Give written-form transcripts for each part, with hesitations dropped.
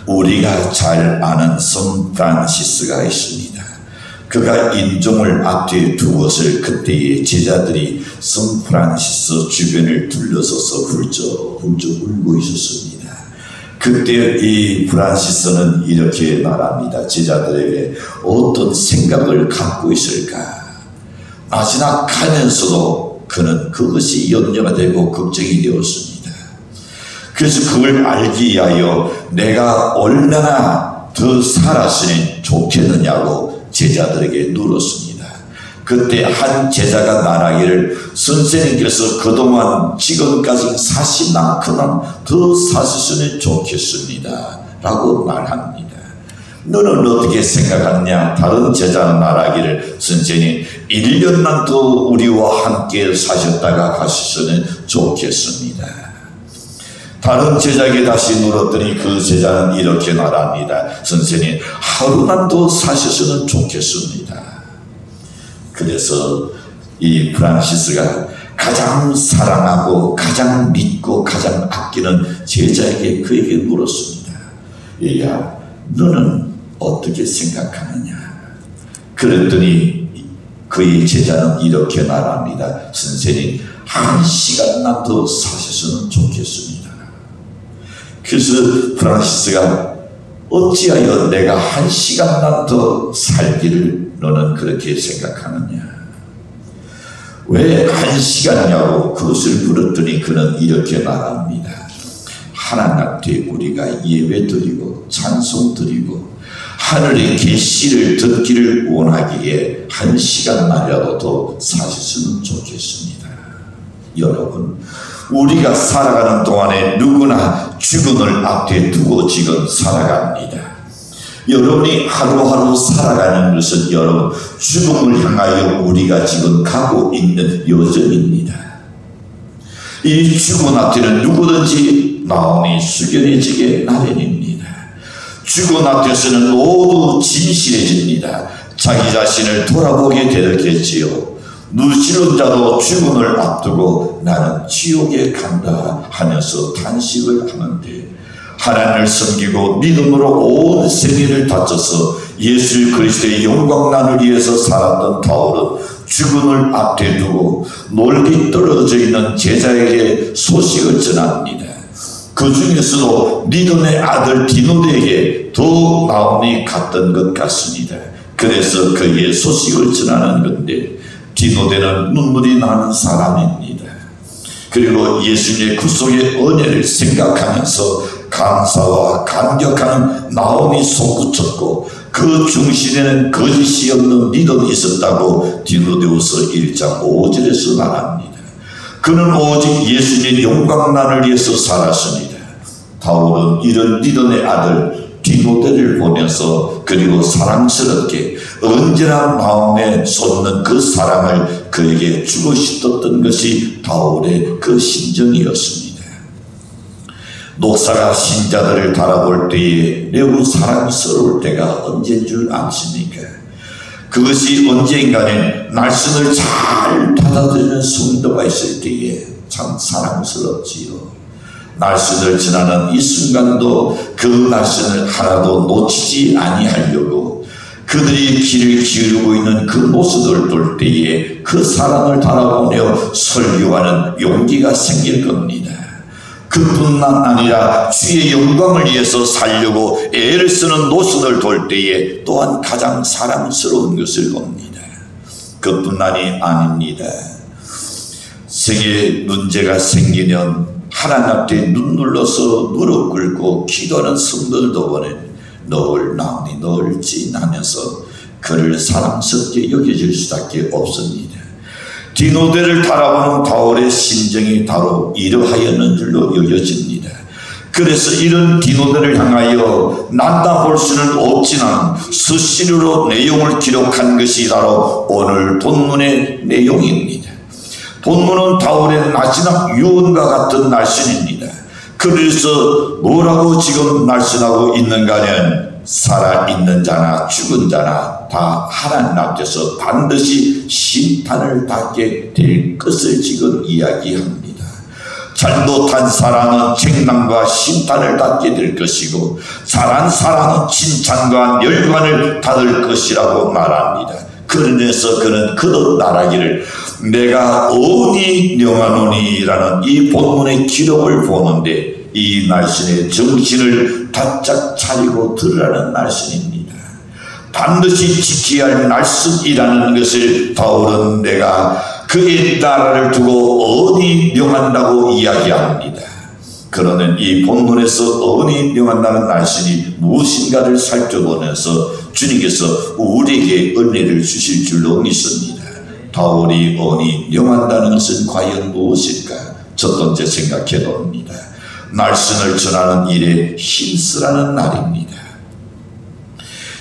우리가 잘 아는 성 프란시스가 있습니다. 그가 인종을 앞뒤에 두것을 그때의 제자들이 성 프란시스 주변을 둘러서서 훌쩍 울고 있었습니다. 그때 이 프란시스는 이렇게 말합니다. 제자들에게 어떤 생각을 갖고 있을까? 마지막 가면서도 그는 그것이 염려가 되고 걱정이 되었습니다. 그래서 그걸 알기 위하여 내가 얼마나 더 살았으니 좋겠느냐고 제자들에게 물었습니다. 그때 한 제자가 말하기를 선생님께서 그동안 지금까지 사신 만큼은 더 사셨으면 좋겠습니다 라고 말합니다. 너는 어떻게 생각하느냐? 다른 제자는 말하기를 선생님 1년만 더 우리와 함께 사셨다가 가셨으면 좋겠습니다. 다른 제자에게 다시 물었더니 그 제자는 이렇게 말합니다. 선생님 하루만 더 사셨으면 좋겠습니다. 그래서 이 프란시스가 가장 사랑하고 가장 믿고 가장 아끼는 제자에게 그에게 물었습니다. 얘야 너는 어떻게 생각하느냐? 그랬더니 그의 제자는 이렇게 말합니다. 선생님 1시간만 더 사셨으면 좋겠습니다. 그래서 프란시스가 어찌하여 내가 1시간만 더 살기를 너는 그렇게 생각하느냐? 왜 1시간이냐고 그것을 물었더니 그는 이렇게 말합니다. 하나님 앞에 우리가 예배드리고 찬송드리고 하늘의 계시를 듣기를 원하기에 1시간만이라도 더 사셨으면 좋겠습니다. 여러분 우리가 살아가는 동안에 누구나 죽음을 앞에 두고 지금 살아갑니다. 여러분이 하루하루 살아가는 것은 여러분 죽음을 향하여 우리가 지금 가고 있는 여정입니다. 이 죽음 앞에는 누구든지 마음이 숙연해지게 마련입니다. 죽음 앞에서는 모두 진실해집니다. 자기 자신을 돌아보게 되겠지요. 누시는 자도 죽음을 앞두고 나는 지옥에 간다 하면서 탄식을 하는데 하나님을 섬기고 믿음으로 온 생애를 바쳐서 예수 그리스도의 영광만을 위해서 살았던 바울은 죽음을 앞에 두고 멀리 떨어져 있는 제자에게 소식을 전합니다. 그 중에서도 믿음의 아들 디모데에게 더 마음이 갔던 것 같습니다. 그래서 그의 소식을 전하는 건데 디모데는 눈물이 나는 사람입니다. 그리고 예수님의 구속의 은혜를 생각하면서 감사와 감격하는 마음이 솟구쳤고 그 중심에는 거짓이 없는 믿음이 있었다고 디모데후서 1장 5절에서 말합니다. 그는 오직 예수님의 영광만을 위해서 살았습니다. 바울은 이런 믿음의 아들 디모데를 보면서 그리고 사랑스럽게 언제나 마음에 솟는 그 사랑을 그에게 주고 싶었던 것이 바울의 그 심정이었습니다. 목사가 신자들을 바라볼 때에 매우 사랑스러울 때가 언제인 줄 아십니까? 그것이 언젠가는 말씀을 잘 받아들이는 성도가 있을 때에 참 사랑스럽지요. 말씀을 전하는 이 순간도 그 말씀을 하나도 놓치지 아니하려고 그들이 귀를 기울이고 있는 그 모습을 볼 때에 그 사랑을 바라보며 설교하는 용기가 생길 겁니다. 그뿐만 아니라 주의 영광을 위해서 살려고 애를 쓰는 모습을 볼 때에 또한 가장 사랑스러운 것을 봅니다. 그뿐만이 아닙니다. 생에 문제가 생기면 하나님 앞에 눈물로서 무릎 꿇고 기도하는 성도들도 보는 늘 마음이 넓지 않으면서 그를 사랑스럽게 여겨질 수밖에 없습니다. 디모데를 바라보는 바울의 심정이 바로 이러하였는 줄로 여겨집니다. 그래서 이런 디모데를 향하여 난다 볼 수는 없지만 수시로 내용을 기록한 것이 바로 오늘 본문의 내용입니다. 본문은 바울의 마지막 유언과 같은 말씀입니다. 그래서 뭐라고 지금 말씀하고 있는가 하면 살아있는 자나 죽은 자나 다 하나님 앞에서 반드시 심판을 받게 될 것을 지금 이야기합니다. 잘못한 사람은 책망과 심판을 받게 될 것이고 잘한 사람은 칭찬과 열관을 받을 것이라고 말합니다. 그러면서 그는 그도 말하기를 내가 어디 명하노니라는 이 본문의 기록을 보는데 이 날씬의 정신을 바짝 차리고 들으라는 날씬입니다. 반드시 지켜야 할 날씬이라는 것을 바울은 내가 그의 나라를 두고 어디 명한다고 이야기합니다. 그러는 이 본문에서 어디 명한다는 날씬이 무엇인가를 살펴보면서 주님께서 우리에게 은혜를 주실 줄로 믿습니다. 바울이 어디 명한다는 것은 과연 무엇일까? 첫 번째 생각해 봅니다. 날씬을 전하는 일에 힘쓰라는 날입니다.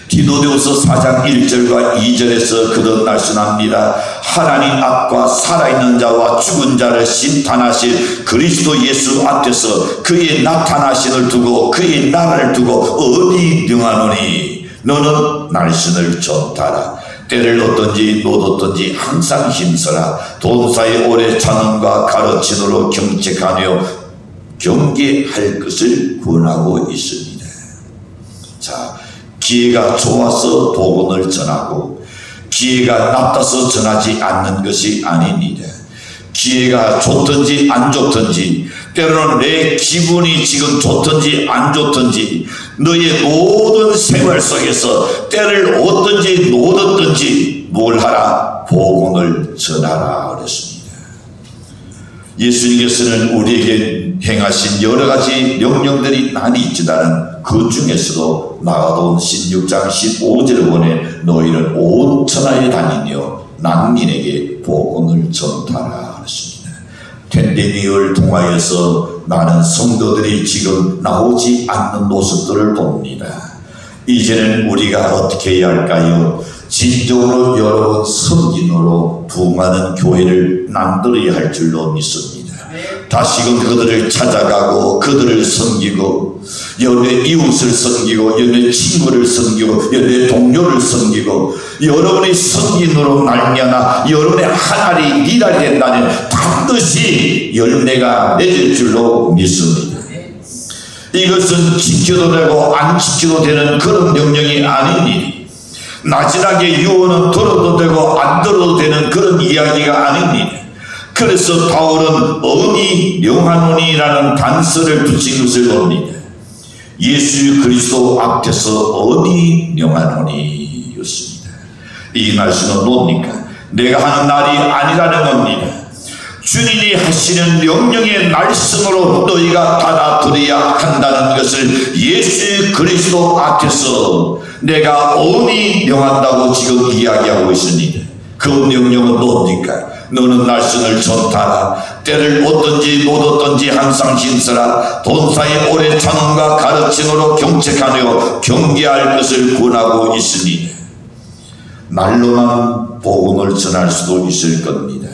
디모데후서 4장 1절과 2절에서 그런 날씬합니다. 하나님 앞과 살아있는 자와 죽은 자를 심판하실 그리스도 예수 앞에서 그의 나타나심을 두고 그의 나라를 두고 어디 명하노니 너는 날씬을 전하라. 때를 얻든지 못 얻든지 항상 힘써라. 돈사의 오래 찬음과 가르침으로 경책하며 경계할 것을 권하고 있습니다. 자, 기회가 좋아서 복음을 전하고 기회가 나빠서 전하지 않는 것이 아닙니다. 기회가 좋든지 안 좋든지 때로는 내 기분이 지금 좋든지 안 좋든지 너의 모든 생활 속에서 때를 얻든지 못 얻든지 뭘 하라? 복음을 전하라 그랬습니다. 예수님께서는 우리에게 행하신 여러 가지 명령들이 많이 있지만 그 중에서도 마가복음 16장 15절을 보내 너희는 온 천하에 다니며 난민에게 복음을 전하라 하셨습니다. 팬데믹을 통하여서 많은 성도들이 지금 나오지 않는 모습들을 봅니다. 이제는 우리가 어떻게 해야 할까요? 진정으로 여러분 섬김으로 부흥하는 교회를 만들어야 할 줄로 믿습니다. 다시금 그들을 찾아가고 그들을 섬기고 여러분의 이웃을 섬기고 여러분의 친구를 섬기고 여러분의 동료를 섬기고 여러분의 섬김으로 말미암아 여러분의 하나님이 일할 된다면 반드시 열매가 맺을 줄로 믿습니다. 이것은 지켜도 되고 안 지켜도 되는 그런 명령이 아닙니다. 나지막에 유언은 들어도 되고 안 들어도 되는 그런 이야기가 아닙니다. 그래서 바울은 어니 명하노니라는 단서를 붙인 것을 봅니다. 예수 그리스도 앞에서 어니 명하노니 였습니다. 이 말씀은 뭡니까? 내가 하는 날이 아니라는 겁니다. 주님이 하시는 명령의 말씀으로 너희가 받아들여야 한다는 것을 예수 그리스도 앞에서 내가 어니 명한다고 지금 이야기하고 있습니다. 그 명령은 뭡니까? 너는 날씬을 전하라. 때를 얻든지 못 얻든지 항상 힘써라. 돈사의 오래 참음과 가르침으로 경책하며 경계할 것을 권하고 있으니 말로만 복음을 전할 수도 있을 겁니다.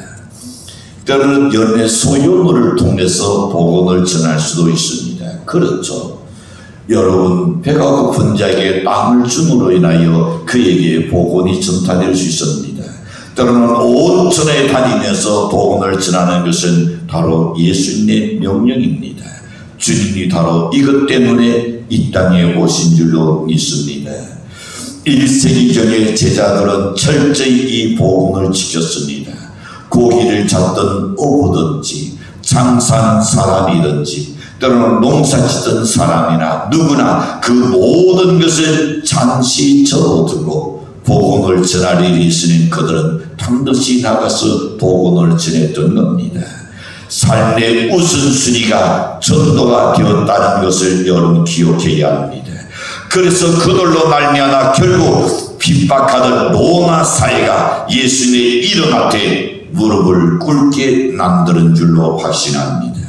때로는 연애 소유물을 통해서 복음을 전할 수도 있습니다. 그렇죠. 여러분 배가 고픈 자에게 빵을 줌으로 인하여 그에게 복음이 전파될 수 있습니다. 때로는 온 천하에 다니면서 복음을 전하는 것은 바로 예수님의 명령입니다. 주님이 바로 이것 때문에 이 땅에 오신 줄로 믿습니다. 1세기 전에 제자들은 철저히 이 복음을 지켰습니다. 고기를 잡던 어부든지 장사하는 사람이든지 때로는 농사 짓던 사람이나 누구나 그 모든 것을 잠시 접어두고 복음을 전할 일이 있으니 그들은 반드시 나가서 복음을 전했던 겁니다. 삶의 우선순위가 전도가 되었다는 것을 여러분 기억해야 합니다. 그래서 그들로 말미암아 결국 핍박하던 로마 사회가 예수님의 이름 앞에 무릎을 꿇게 만드는 줄로 확신합니다.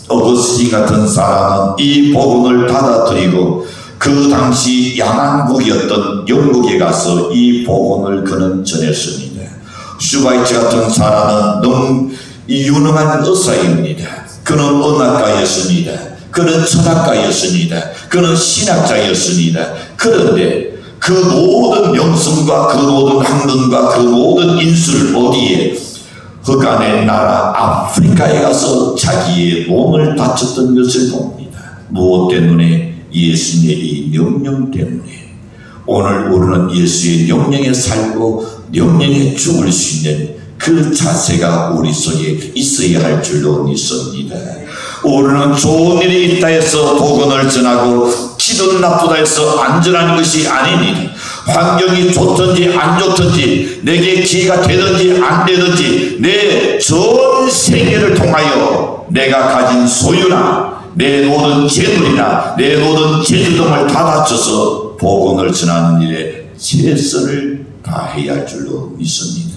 어거스틴 같은 사람은 이 복음을 받아들이고 그 당시 양한국이었던 영국에 가서 이 복음을 그는 전했습니다. 슈바이츠 같은 사람은 너무 유능한 의사입니다. 그는 언어가였습니다. 그는 철학가였습니다. 그는 신학자였습니다. 그런데 그 모든 명성과 그 모든 학문과 그 모든 인수를 어디에 흑암의 나라 아프리카에 가서 자기의 몸을 바쳤던 것을 봅니다. 무엇 때문에? 예수님의 이 명령 때문에. 오늘 우리는 예수의 명령에 살고 명령에 죽을 수 있는 그 자세가 우리 속에 있어야 할 줄로 믿습니다. 우리는 좋은 일이 있다 해서 복음을 전하고 기도는 나쁘다 해서 안전한 것이 아닙니다. 환경이 좋든지 안 좋든지 내게 기회가 되든지 안 되든지 내 전 생애를 통하여 내가 가진 소유나 내 모든 재물이나 내 모든 재주등을 다 바쳐서 복음을 전하는 일에 최선을 다해야 할 줄로 믿습니다.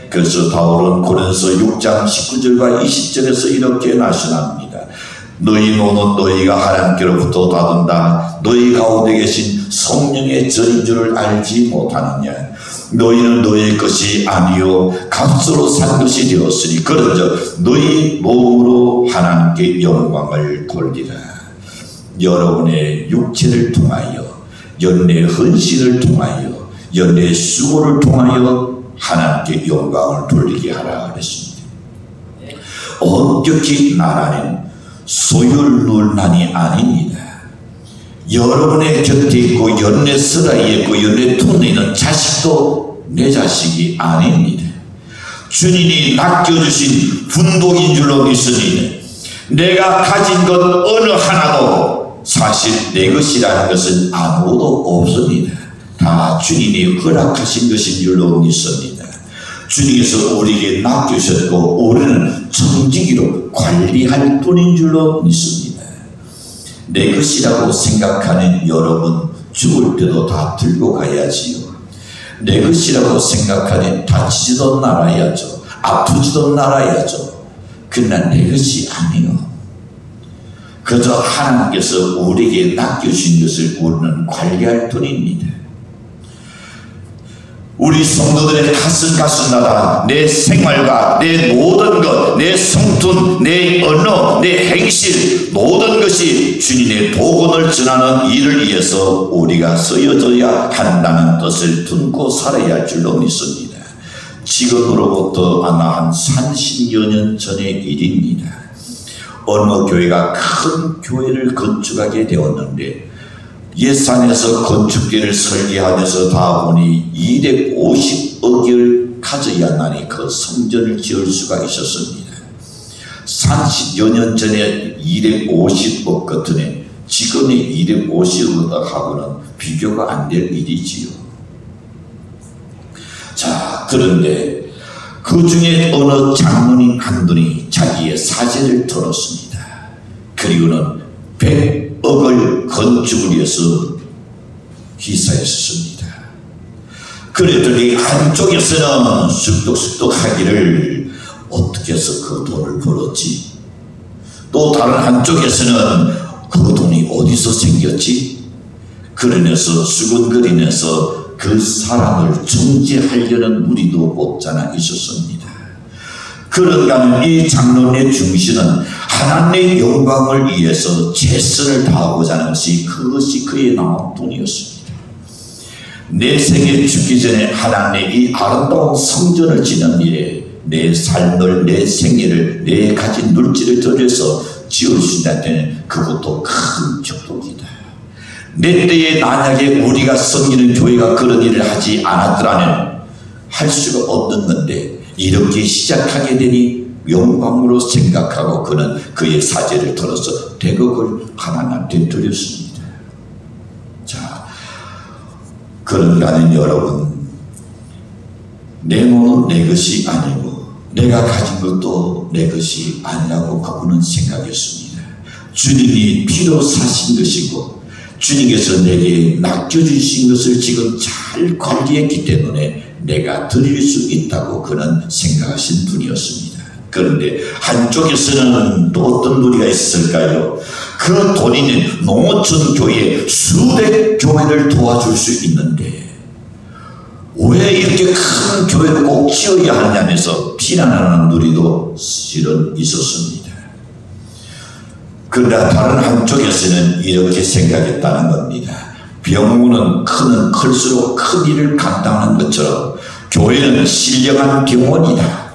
그래서 바울은 고린도서 6장 19절과 20절에서 이렇게 말씀합니다. 너희 노는 너희가 하나님께로부터 받은다. 너희 가운데 계신 성령의 전인 줄을 알지 못하느냐. 너희는 너희 것이 아니요 값으로 산 것이 되었으니 그런즉 너희 몸으로 하나님께 영광을 돌리라. 여러분의 육체를 통하여 연내 헌신을 통하여 연내 수고를 통하여 하나님께 영광을 돌리게 하라 그랬습니다. 엄격히 말하는 소유물만이 아닙니다. 여러분의 곁에 있고 연내 서라에 있고 연내 통에 있는 자식도 내 자식이 아닙니다. 주님이 맡겨주신 분복인 줄로 믿습니다. 내가 가진 것 어느 하나도 사실 내 것이라는 것은 아무도 없습니다. 다 주님이 허락하신 것인 줄로 믿습니다. 주님께서 우리에게 맡기셨고 우리는 정직으로 관리할 뿐인 줄로 믿습니다. 내 것이라고 생각하는 여러분 죽을 때도 다 들고 가야지요. 내 것이라고 생각하는 다치지도 말아야죠. 아프지도 말아야죠. 그러나 내 것이 아니요. 그저 하나님께서 우리에게 맡겨주신 것을 우리는 관리할 뿐입니다. 우리 성도들의 가슴나라 내 생활과 내 모든 것, 내 성품, 내 언어, 내 행실 모든 것이 주님의 복음을 전하는 일을 위해서 우리가 쓰여져야 한다는 뜻을 품고 살아야 할 줄로 믿습니다. 지금으로부터 아마 한 30여 년 전의 일입니다. 어느 교회가 큰 교회를 건축하게 되었는데 예산에서 건축비를 설계하면서 다 보니 250억을 가져야만이 그 성전을 지을 수가 있었습니다. 30여 년 전에 250억 같으니 지금의 250억하고는 비교가 안 될 일이지요. 자, 그런데 그 중에 어느 장로님 한 분이 자기의 사재를 털었습니다. 그리고는 100억을 건축을 위해서 기사했습니다. 그랬더니 한쪽에서는 쑥덕쑥덕 하기를 어떻게 해서 그 돈을 벌었지? 또 다른 한쪽에서는 그 돈이 어디서 생겼지? 그러면서 수근거리면서 그 사람을 정죄하려는 무리도 없잖아 있었습니다. 그런가 이 장로의 중심은 하나님의 영광을 위해서 최선을 다하고자 하는 것이 그것이 그의 나온 돈이었습니다. 내 생에 죽기 전에 하나님의 이 아름다운 성전을 짓는 일에 내 삶을 내 생애를 내 가진 물질을 들여서 지을 수 있다는 때는 그것도 큰 축복이다. 내 때에 만약에 우리가 섬기는 교회가 그런 일을 하지 않았더라면 할 수가 없는 건데 이렇게 시작하게 되니 영광으로 생각하고 그는 그의 사재를 털어서 대국을 하나님한테 드렸습니다. 자, 그런가는 여러분 내 몸은 내 것이 아니고 내가 가진 것도 내 것이 아니라고 그분은 생각했습니다. 주님이 피로 사신 것이고 주님께서 내게 맡겨주신 것을 지금 잘 관리했기 때문에 내가 드릴 수 있다고 그는 생각하신 분이었습니다. 그런데 한쪽에서는 또 어떤 무리가 있을까요? 그 돈 있는 농어촌 교회 수백 교회를 도와줄 수 있는데 왜 이렇게 큰 교회를 꼭 지어야 하느냐면서 비난하는 무리도 실은 있었습니다. 그러나 다른 한쪽에서는 이렇게 생각했다는 겁니다. 병원은 크면 클수록 큰 일을 감당하는 것처럼 교회는 신령한 병원이다.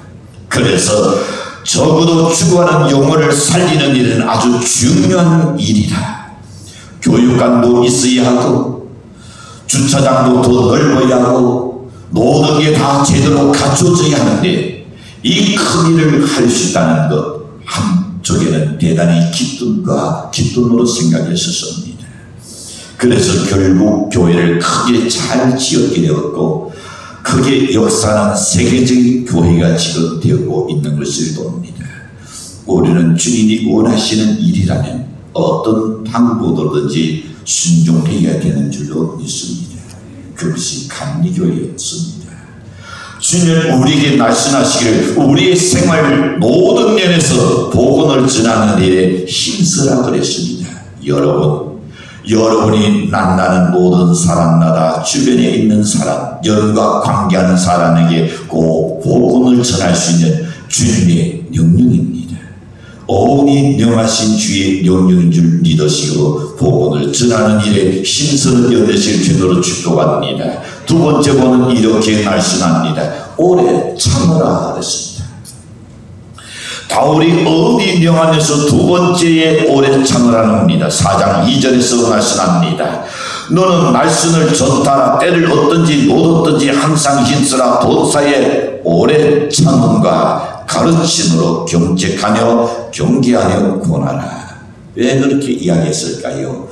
그래서 적어도 죽어가는 영혼을 살리는 일은 아주 중요한 일이다. 교육관도 있어야 하고 주차장도 더 넓어야 하고 모든 게 다 제대로 갖춰져야 하는데 이 큰 일을 할 수 있다는 것 한쪽에는 대단히 기쁨으로 생각했었습니다. 그래서 결국 교회를 크게 잘 지었게 되었고 크게 역사하는 세계적인 교회가 지금 되고 있는 것을 봅니다. 우리는 주님이 원하시는 일이라면 어떤 방법으로든지 순종해야 되는 줄로 믿습니다. 그것이 감리교회였습니다. 주님은 우리에게 말씀하시기를 우리의 생활 모든 면에서 복음을 전하는 일에 힘쓰라 그랬습니다. 여러분이 만나는 모든 사람마다 주변에 있는 사람, 여러분과 관계하는 사람에게 꼭 복음을 전할 수 있는 주님의 명령입니다. 오니 명하신 주의 명령인 줄 믿으시고 복음을 전하는 일에 힘쓰는 여되실 주도로 축복합니다. 두 번째 번은 이렇게 말씀합니다. 오래 참으라 그랬습니다. 바울이 어디 명하면서 두 번째에 오래 참으라는 겁니다. 4장 2절에서 말씀합니다. 너는 말씀을 전하라. 때를 얻든지 못 얻든지 항상 힘쓰라. 도사에 오래 참음과 가르침으로 경책하며 경계하며 권하라. 왜 그렇게 이야기했을까요?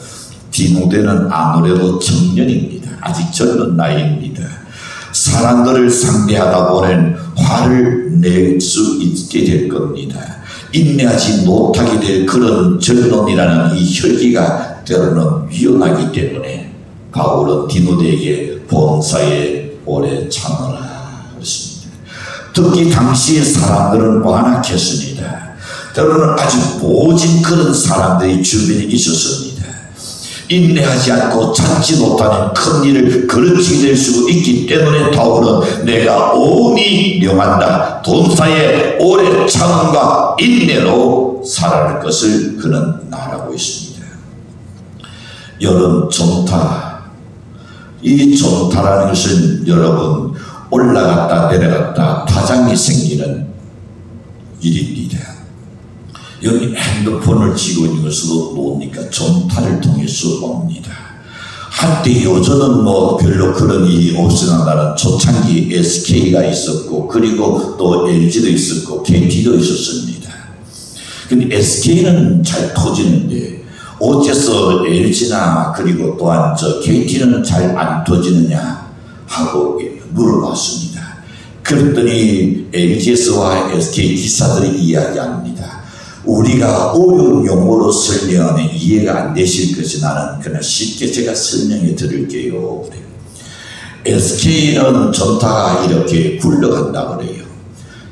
디모데는 아무래도 청년입니다. 아직 젊은 나이입니다. 사람들을 상대하다 보면 화를 낼 수 있게 될 겁니다. 인내하지 못하게 될 그런 젊음이라는 이 혈기가 때로는 위험하기 때문에 바울은 디모데에게 본사에 오래 참으라 그랬습니다. 특히 당시의 사람들은 완악했습니다. 때로는 아주 모진 그런 사람들이 주변에 있었습니다. 인내하지 않고 찾지 못하는 큰 일을 그르치게 될 수 있기 때문에 바울은 내가 오니 명한다. 돈사에 오래 참음과 인내로 살아갈 것을 그는 말하고 있습니다. 여러분, 전타, 이 전타라는 것은 여러분 올라갔다 내려갔다 파장이 생기는 일입니다. 여기 핸드폰을 쥐고 있는 것으로 뭡니까? 전파를 통해서 옵니다. 한때 요즘은 별로 그런 일이 없으나 초창기 SK가 있었고 그리고 또 LG도 있었고 KT도 있었습니다. 근데 SK는 잘 터지는데 어째서 LG나 그리고 또한 KT는 잘 안 터지느냐 하고 물어봤습니다. 그랬더니 LG에서와 SK 기사들이 이야기합니다. 우리가 어려운 용어로 설명하면 이해가 안 되실 것이 나는 그냥 쉽게 제가 설명해 드릴게요. 그래요. SK는 전타가 이렇게 굴러간다 그래요.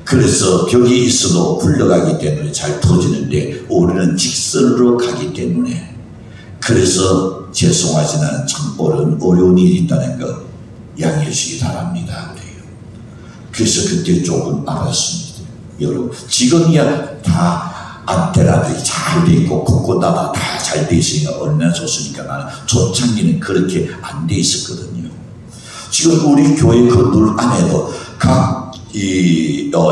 그래서 벽이 있어도 굴러가기 때문에 잘 터지는데 우리는 직선으로 가기 때문에 그래서 죄송하지만 참 어려운 일이 있다는 것 양해해 주시기 바랍니다. 그래요. 그래서 그때 조금 알았습니다. 여러분 지금이야 다 안테나들이 잘 돼 있고 곳곳마다 다 잘 돼 있으니까 얼마나 좋습니까? 나는 초창기는 그렇게 안 돼 있었거든요. 지금 우리 교회 건물 안에도 각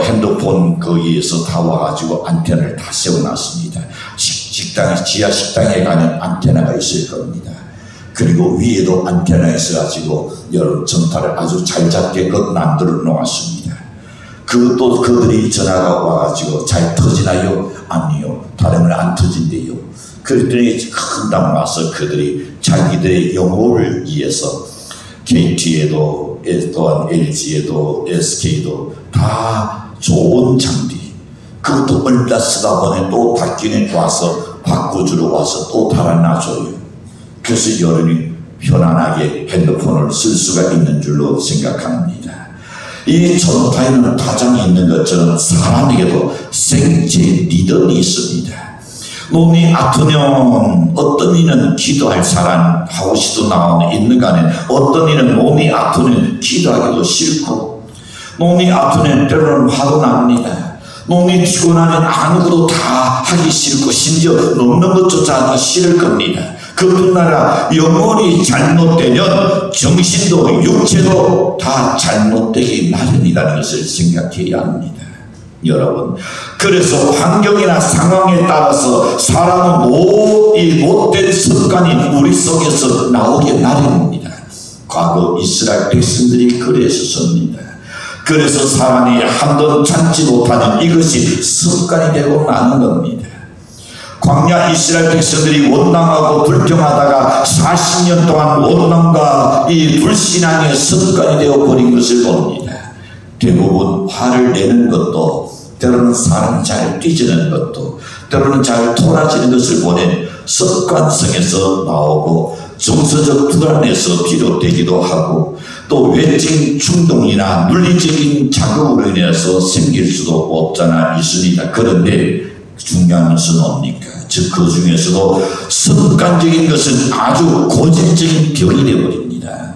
핸드폰 거기에서 다 와가지고 안테나를 다 세워놨습니다. 식당, 지하 식당에 가면 안테나가 있을 겁니다. 그리고 위에도 안테나 있어가지고 여러 전파를 아주 잘 잡게끔 만들어 놓았습니다. 그것도 그들이 전화가 와가지고 잘 터지나요? 아니요. 다르면 안 터진대요. 그랬더니 금방 와서 그들이 자기들의 영혼을 위해서 KT에도 또한 LG에도 SK도 다 좋은 장비 그것도 얼마 쓰다 보니 또 바뀌는 와서 바꿔주러 와서 또 달아놔줘요. 그래서 여러분이 편안하게 핸드폰을 쓸 수가 있는 줄로 생각합니다. 이 전파에는 파장이 있는 것처럼 사람에게도 생체 리듬이 있습니다. 몸이 아프면 어떤 이는 기도할 사람 하우시도 나오는 있는 간에 어떤 이는 몸이 아프면 기도하기도 싫고 몸이 아프면 때로는 화도 납니다. 몸이 피곤하면 아무것도 다 하기 싫고 심지어 먹는 것조차 하기 싫을 겁니다. 그뿐 아니라 영혼이 잘못되면 정신도 육체도 다 잘못되기 마련이라는 것을 생각해야 합니다. 여러분, 그래서 환경이나 상황에 따라서 사람은 이 못된 습관이 우리 속에서 나오게 마련입니다. 과거 이스라엘 백성들이 그랬었습니다. 그래서 사람이 한번 참지 못하는 이것이 습관이 되고 마는 겁니다. 광야 이스라엘 백성들이 원망하고 불평하다가 40년 동안 원망과 이 불신앙의 습관이 되어버린 것을 봅니다. 대부분 화를 내는 것도, 때로는 사람 잘 삐지는 것도, 때로는 잘 돌아지는 것을 보낸 습관성에서 나오고 정서적 불안에서 비롯되기도 하고, 또 외적인 충동이나 물리적인 자극으로 인해서 생길 수도 없잖아 있습니다. 그런데 중요한 것은 뭡니까? 즉 그 중에서도 습관적인 것은 아주 고질적인 병이 되어버립니다.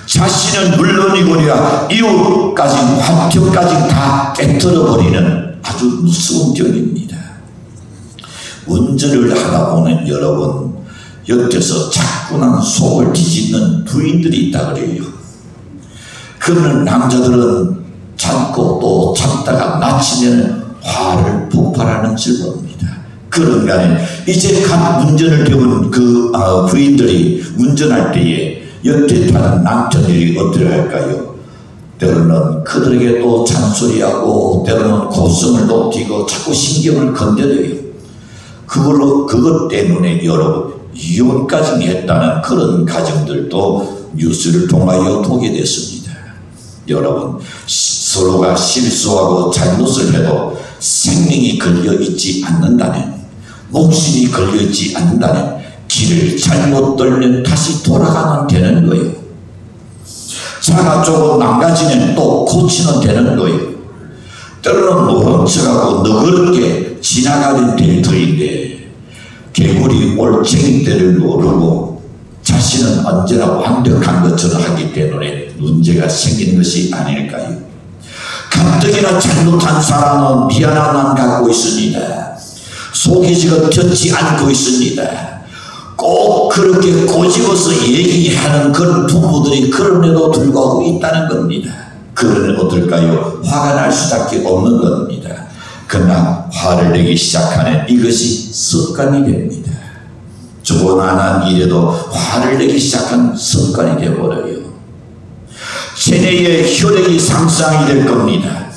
자신은 물론이고야 이웃까지 환경까지 다 깨뜨려버리는 아주 무서운 병입니다. 운전을 하다 보면 여러분, 옆에서 자꾸만 속을 뒤집는 부인들이 있다 그래요. 그러는 남자들은 참고 또 참다가 마치면 화를 폭발하는 줄 봅니다. 그런 간에 이제 갓 운전을 배운 그 부인들이 운전할 때에 옆에 타는 남편들이 어떻게 할까요? 때로는 그들에게 또 잔소리하고 때로는 고성을 높이고 자꾸 신경을 건드려요. 그것 때문에 여러분 이혼까지 했다는 그런 가정들도 뉴스를 통하여 보게 됐습니다. 여러분, 서로가 실수하고 잘못을 해도 생명이 걸려있지 않는다면, 목숨이 걸려있지 않는다면 길을 잘못 돌면 다시 돌아가면 되는 거예요. 차가 조금 망가지면 또 고치면 되는 거예요. 때로는 모른 척하고 너그럽게 지나가는 데이터인데 개구리 올챙이 때를 모르고 자신은 언제나 완벽한 것처럼 하기 때문에 문제가 생기는 것이 아닐까요? 가뜩이나 잘못한 사람은 미안함만 갖고 있습니다. 속이 지금 편치 않고 있습니다. 꼭 그렇게 꼬집어서 얘기하는 그런 부부들이 그럼에도 불구하고 있다는 겁니다. 그러면 어떨까요? 화가 날 수밖에 없는 겁니다. 그러나 화를 내기 시작하는 이것이 습관이 됩니다. 조그만한 일에도 화를 내기 시작한 습관이 되어버려요. 체내의 혈액이 상상이 될 겁니다.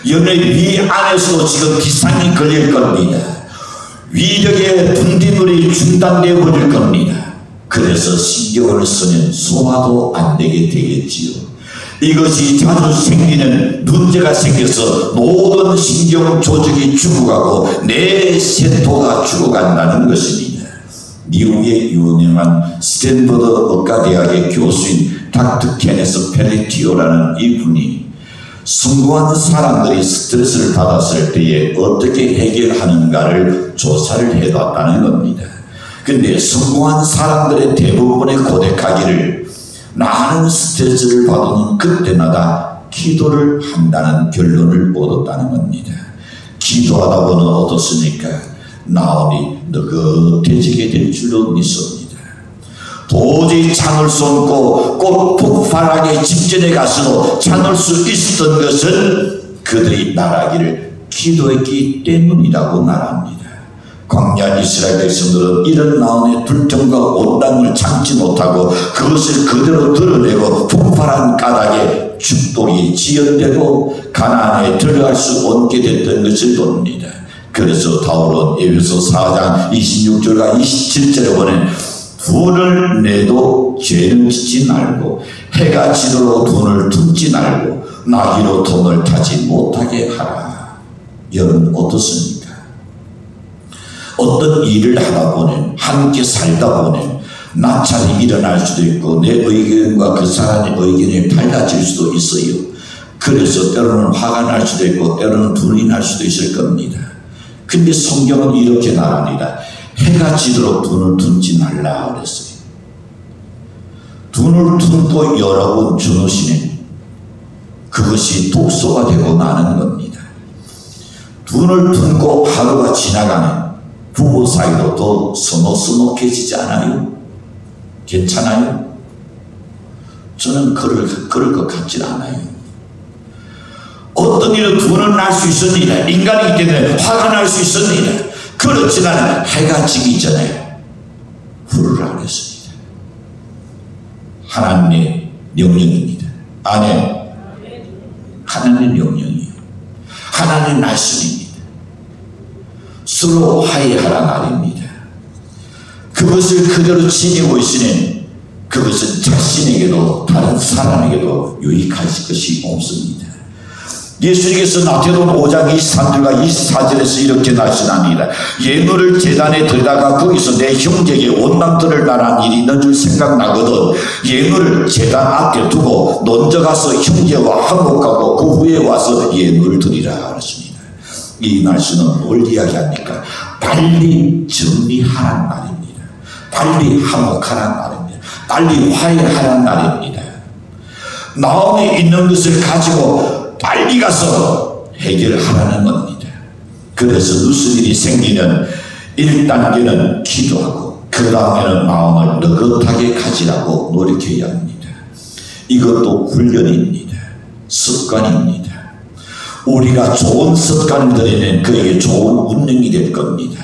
연애 위 안에서도 지금 비상이 걸릴 겁니다. 위력의 분비물이 중단되어 버릴 겁니다. 그래서 신경을 쓰면 소화도 안 되게 되겠지요. 이것이 자주 생기는 문제가 생겨서 모든 신경 조직이 죽어가고 내 세포가 죽어간다는 것입니다. 미국의 유명한 스탠퍼드 의과대학의 교수인 닥터 케네스 페레티오라는 이분이 성공한 사람들이 스트레스를 받았을 때에 어떻게 해결하는가를 조사를 해봤다는 겁니다. 근데 성공한 사람들의 대부분의 고백하기를 나는 스트레스를 받으면 그때마다 기도를 한다는 결론을 얻었다는 겁니다. 기도하다 보면 어떻습니까? 나오니 느긋해지게 될 줄로 믿습니다. 도저히 참을 수 없고 꼭 폭발하기 직전에 가서도 참을 수 있었던 것은 그들이 말하기를 기도했기 때문이라고 말합니다. 광야 이스라엘 백성들은 이런 마음의 불평과 온당을 참지 못하고 그것을 그대로 드러내고 폭발한 까닭에 축복이 지연되고 가나안에 들어갈 수 없게 됐던 것을 봅니다. 그래서 바울은 에베소 4장 26절과 27절에 보면 돈을 내도 죄는 짓지 말고 해가 지도록 돈을 tum지 말고 나귀로 돈을 타지 못하게 하라. 여러분 어떻습니까? 어떤 일을 하다 보면 함께 살다 보면 나찰이 일어날 수도 있고 내 의견과 그 사람의 의견이 달라질 수도 있어요. 그래서 때로는 화가 날 수도 있고 때로는 분이 날 수도 있을 겁니다. 근데 성경은 이렇게 말합니다. 해가 지도록 눈을 tum지 말라 그랬어요. 눈을 tum고 여러분 주무시면 그것이 독소가 되고 나는 겁니다. 눈을 tum고 하루가 지나가면 부부 사이도 더 서먹서먹해지지 않아요? 괜찮아요? 저는 그럴 것 같지 않아요. 어떤 일은 분을 날 수 있습니다. 인간이기 때문에 화가 날 수 있습니다. 그렇지만 해가 지기 전에 불을 안 했습니다. 하나님의 명령입니다. 아멘. 하나님의 명령이에요. 하나님의 말씀입니다. 서로 화해하라 말입니다. 그것을 그대로 지니고 있으니 그것은 자신에게도 다른 사람에게도 유익할 것이 없습니다. 예수님께서 마태복음 5장 23절과 24절에서 이렇게 말씀합니다. 예물을 제단에 들다가 거기서 내 형제에게 원망들을 말한 일이 있는 줄 생각나거든 예물을 제단 앞에 두고 먼저 가서 형제와 화목하고 그 후에 와서 예물을 드리라 그랬습니다. 이 말씀은 뭘 이야기합니까? 빨리 정리하라는 말입니다. 빨리 화목하라는 말입니다. 빨리 화해하라는 말입니다. 마음에 있는 것을 가지고 빨리 가서 해결하라는 겁니다. 그래서 무슨 일이 생기면 1단계는 기도하고 그 다음에는 마음을 느긋하게 가지라고 노력해야 합니다. 이것도 훈련입니다. 습관입니다. 우리가 좋은 습관을 들이면 그에게 좋은 운명이 될 겁니다.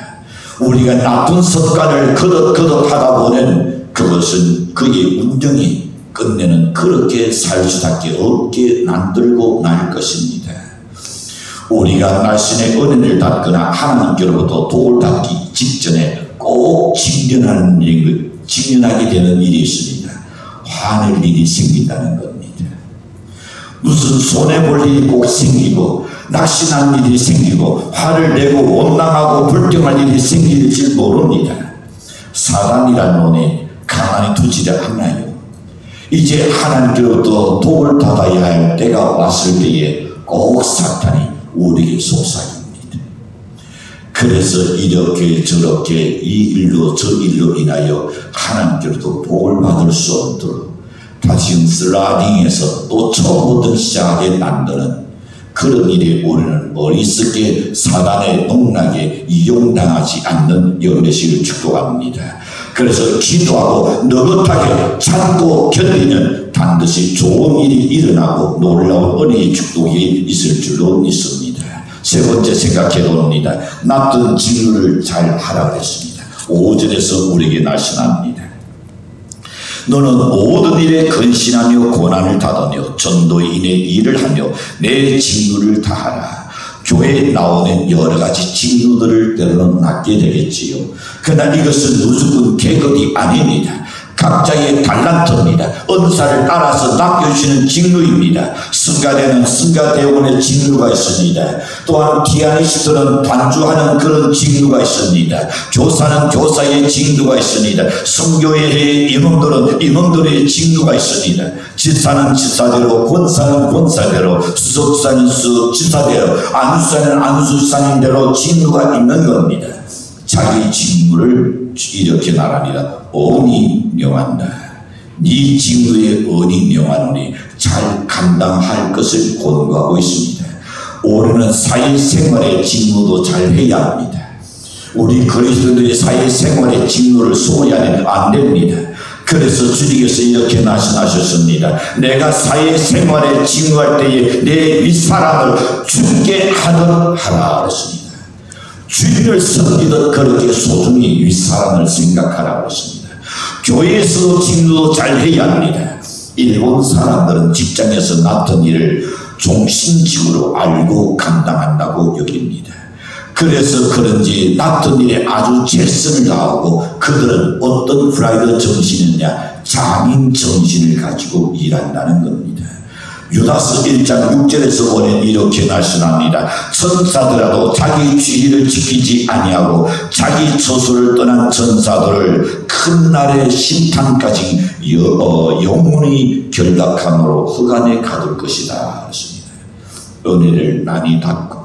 우리가 나쁜 습관을 거듭 하다 보면 그것은 그의 운명이 끝내는 그렇게 살 수밖에 없게 만들고 날 것입니다. 우리가 날씬의 은혜를 받거나 하나님께로부터 도움을 받기 직전에 꼭 직면하게 되는 일이 있습니다. 화낼 일이 생긴다는 겁니다. 무슨 손해볼 일이 꼭 생기고 낙심한 일이 생기고 화를 내고 원망하고 불평할 일이 생길지 모릅니다. 사단이란 놈이 가만히 두지 않나요? 이제 하나님께로부터 도움을 받아야 할 때가 왔을 때에 꼭 사탄이 우리에게 속삭입니다. 그래서 이렇게 저렇게 이 일로 저 일로 인하여 하나님께로부터 도움을 받을 수 없도록 다시 슬라이딩해서 또 처음부터 시작하게 만드는 그런 일에 우리는 머릿속에 사단의 농락에 이용당하지 않는 열매식을 축복합니다. 그래서 기도하고 느긋하게 참고 견디면 반드시 좋은 일이 일어나고 놀라운 은혜의 축복이 있을 줄로 믿습니다. 세 번째 생각해 봅니다. 낯선 직무를 잘 하라 그랬습니다. 5절에서 우리에게 말씀합니다. 너는 모든 일에 근신하며 고난을 받으며 전도에 인해 일을 하며 내 직무를 다하라. 교회에 나오는 여러 가지 직무들을 때로는 맡게 되겠지요. 그러나 이것은 무조건 계급이 아닙니다. 각자의 달란트입니다. 은사를 따라서 맡겨주시는 직무입니다. 승가대는 승가대원의 직무가 있습니다. 또한 피아니스트는 반주하는 그런 직무가 있습니다. 교사는 교사의 직무가 있습니다. 선교회의 임원들은 임원들의 직무가 있습니다. 지사는 지사대로, 권사는 권사대로, 수석사는 수지사대로, 안수사는 안수사님대로 직무가 있는 겁니다. 자기 직무를 이렇게 말합니다. 언이 명한다. 네 직무에 언이 명하노니 잘 감당할 것을 권고하고 있습니다. 우리는 사회생활의 직무도 잘 해야 합니다. 우리 그리스도인들의 사회생활의 직무를 소홀히하면 안 됩니다. 그래서 주님께서 이렇게 말씀하셨습니다. 내가 사회생활에 직무할 때에 내 윗사람을 죽게 하듯 하라 그랬습니다. 주님을 섬기듯 그렇게 소중히 윗사람을 생각하라 그랬습니다. 교회에서도 직무도 잘 해야 합니다. 일본 사람들은 직장에서 맡은 일을 종신직으로 알고 감당한다고 여깁니다. 그래서 그런지 맡은 일에 아주 최선을 다하고 그들은 어떤 프라이드 정신이냐, 장인 정신을 가지고 일한다는 겁니다. 유다서 1장 6절에서 보면 이렇게 말씀합니다. 천사들아도 자기 주의를 지키지 아니하고 자기 처소를 떠난 천사들을 큰 날의 심판까지 영원히 결박함으로 흑암에 가둘 것이다 하셨습니다. 은혜를 많이 받고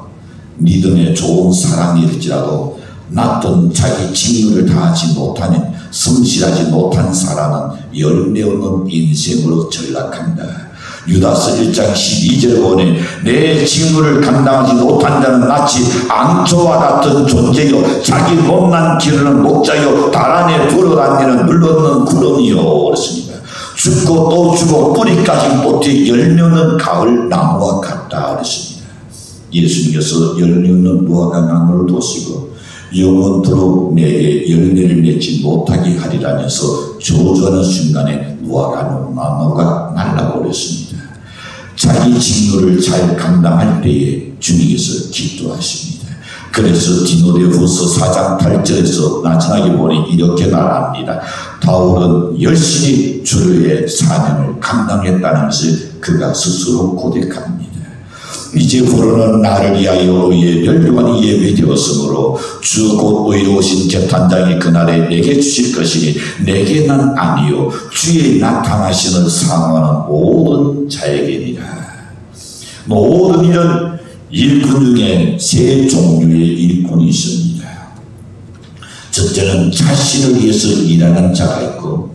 믿음의 좋은 사람일지라도 낯선 자기 직무를 다하지 못하는 성실하지 못한 사람은 열매 없는 인생으로 전락한다. 유다서 1장 12절 보니 내 직무를 감당하지 못한 자는 마치 앙초와 같은 존재요 자기 못난 기르는 목자요 달 안에 돌아다니는 물러있는 구름이요 그렇습니다. 죽고 또 죽고 뿌리까지 못해 열매 없는 가을 나무와 같다 그랬습니다. 예수님께서 열매 없는 무화과 나무를 두시고 영원토록 내게 열매를 맺지 못하게 하리라면서 저주하는 순간에 무화과 나무가 날아버렸습니다. 자기 직무를 잘 감당할 때에 주님께서 기도하십니다. 그래서 디모데후서 4장 8절에서 나타나게 보니 이렇게 말합니다. 바울은 열심히 주의 사명을 감당했다는 것을 그가 스스로 고백합니다. 이제부로는 나를 위하여 의의 멸류관이 예배되었으므로 주 곧 의로우신 재판장이 그날에 내게 주실 것이니 내게는 아니요 주의 나타나심을 사모하는 모든 자에게니라. 모든 일은 일꾼 중에 세 종류의 일꾼이 있습니다. 첫째는 자신을 위해서 일하는 자가 있고,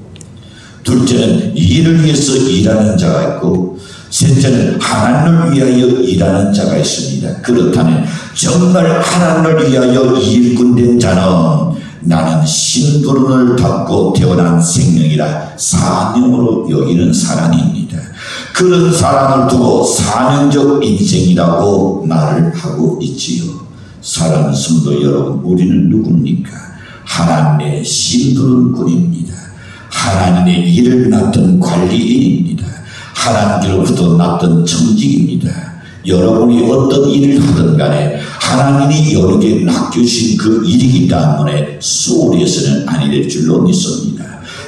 둘째는 일을 위해서 일하는 자가 있고, 셋째는 하나님을 위하여 일하는 자가 있습니다. 그렇다면 정말 하나님을 위하여 일꾼된 자는 나는 신부름을 받고 태어난 생명이라 사명으로 여기는 사람입니다. 그런 사람을 두고 사명적 인생이라고 말을 하고 있지요. 사랑하는 성도 여러분, 우리는 누굽니까? 하나님의 신부름꾼입니다. 하나님의 일을 맡은 관리인입니다. 하나님께로부터 났던 청직입니다. 여러분이 어떤 일을 하든 간에 하나님이 여러분에게 맡겨주신 그 일이기 때문에 소홀해서는 아니 될 줄로 믿습니다.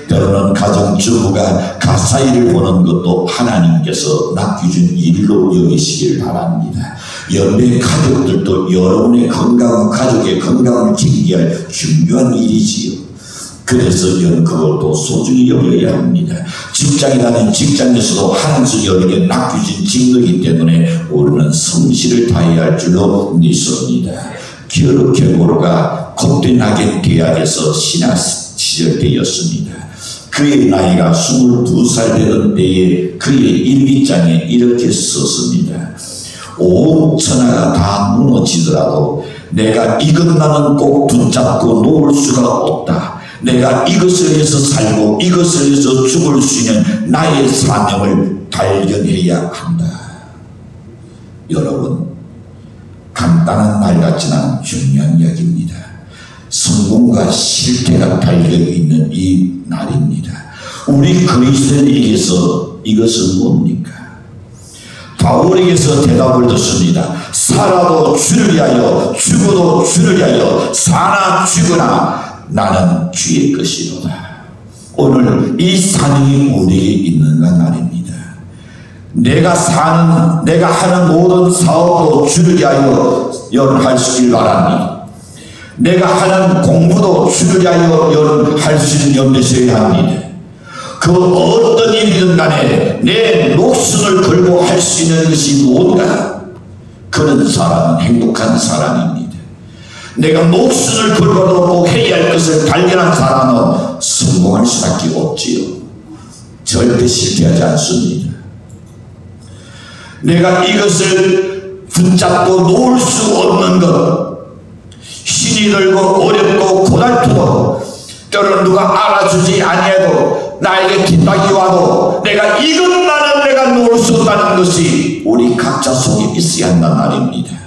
때로는 가정주부가 가사일을 보는 것도 하나님께서 맡겨준 일로 여기시길 바랍니다. 연배 가족들도 여러분의 건강과 가족의 건강을 지키게 할 중요한 일이지요. 그래서 여러분 그것도 소중히 여겨야 합니다. 직장이라는 직장에서도 하나님께서 여러분에게 맡겨진 직무이기 때문에 우리는 성실을 다해야 할 줄로 믿습니다. 기어르 게고르가 코펜하겐 대학에서 신학 시절 때였습니다. 그의 나이가 22살 되던 때에 그의 일기장에 이렇게 썼습니다. 온 천하가 다 무너지더라도 내가 이것만은 꼭 붙잡고 놓을 수가 없다. 내가 이것을 위해서 살고 이것을 위해서 죽을 수 있는 나의 사명을 발견해야 한다. 여러분, 간단한 말 같지만 중요한 이야기입니다. 성공과 실패가 달려있는 이 날입니다. 우리 그리스도인에게서 이것은 뭡니까? 바울에게서 대답을 듣습니다. 살아도 주를 위하여 죽어도 주를 위하여 사나 죽으나 나는 주의 것이로다. 오늘 이 사명이 우리에게 있는가 말입니다. 내가 하는 모든 사업도 주를 위하여 할 수 있길 바랍니다. 내가 하는 공부도 주를 위하여 할 수 있는 연대셔야 합니다. 그 어떤 일이든 간에 내 목숨을 걸고 할 수 있는 것이 뭔가? 그런 사람은 행복한 사람입니다. 내가 목숨을 걸고도 꼭 해야 할 것을 발견한 사람은 성공할 수밖에 없지요. 절대 실패하지 않습니다. 내가 이것을 붙잡고 놓을 수 없는 것, 신이 들고 어렵고 고달프고 때로는 누가 알아주지 아니해도 나에게 뒷박이 와도 내가 이것만은 내가 놓을 수 없다는 것이 우리 각자 속에 있어야 한단 말입니다.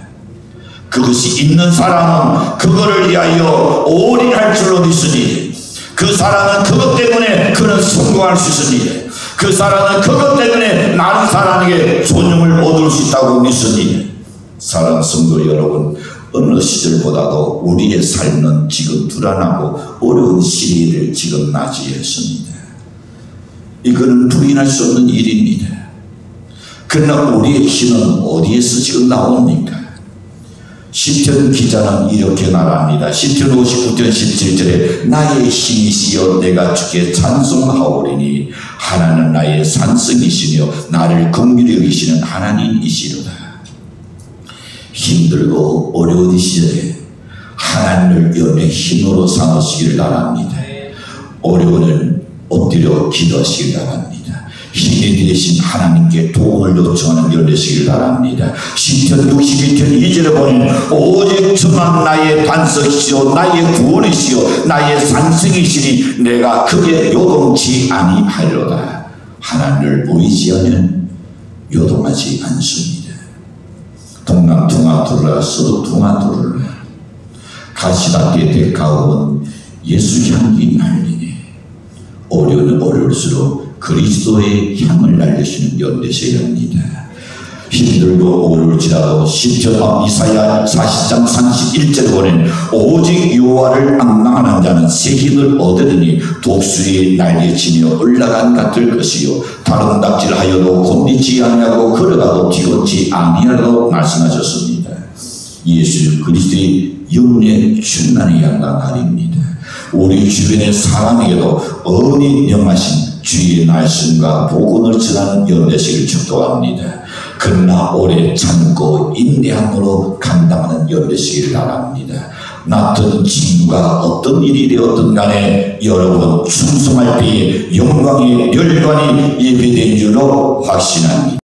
그것이 있는 사람은 그거를 위하여 올인할 줄로 믿으니 그 사람은 그것 때문에 그는 성공할 수 있습니다. 그 사람은 그것 때문에 많은 사람에게 존중을 얻을 수 있다고 믿으니 사랑하는 성도 여러분, 어느 시절보다도 우리의 삶은 지금 불안하고 어려운 시기를 지금 맞이했습니다. 이거는 부인할 수 없는 일입니다. 그러나 우리의 힘은 어디에서 지금 나옵니까? 시편 기자는 이렇게 말합니다. 시편 59편 17절에 나의 힘이시여 내가 주께 찬송하오리니 하나는 나의 산성이시며 나를 긍휼히 여기시는 하나님이시로다. 힘들고 어려운 시절에 하나님을 연의 힘으로 삼으시기를 바랍니다. 어려움을 엎드려 기도하시기를 바랍니다. 힘이 되신 하나님께 도움을 요청하는 열매시기를 바랍니다. 시편 62편 2절에 보면 오직 주만 나의 반석이시오 나의 구원이시오 나의 산성이시니 내가 크게 요동치 아니하리로다. 하나님을 의지하면 요동하지 않습니다. 동남퉁아 둘러라 서도퉁아 둘러라 가시밭에 데카오면 예수 향기 날리니 어려운 어려울수록 그리스도의 향을 날리시는 연대셔야 합니다. 힘들고 어려울지라도 시편 이사야 40장 31절에 보면 오직 여호와를 앙망하는 자는 새 힘을 얻으리니 독수리 날개치며 올라간 같을 것이요 다른 닥질하여도 곤비지 아니하고 걸어가도 뒤걷지 아니하라고 말씀하셨습니다. 예수 그리스도의 영의 충만이 양가 날입니다. 우리 주변의 사람에게도 은히 명하신 주의 말씀과 복음을 전하는 연대식을 축도합니다. 그러나 오래 참고 인내함으로 감당하는 연대식을 바랍니다. 낯선 친구가 어떤 일이 되었든 간에 여러분 충성할 때에 영광의 열관이 예배된 줄로 확신합니다.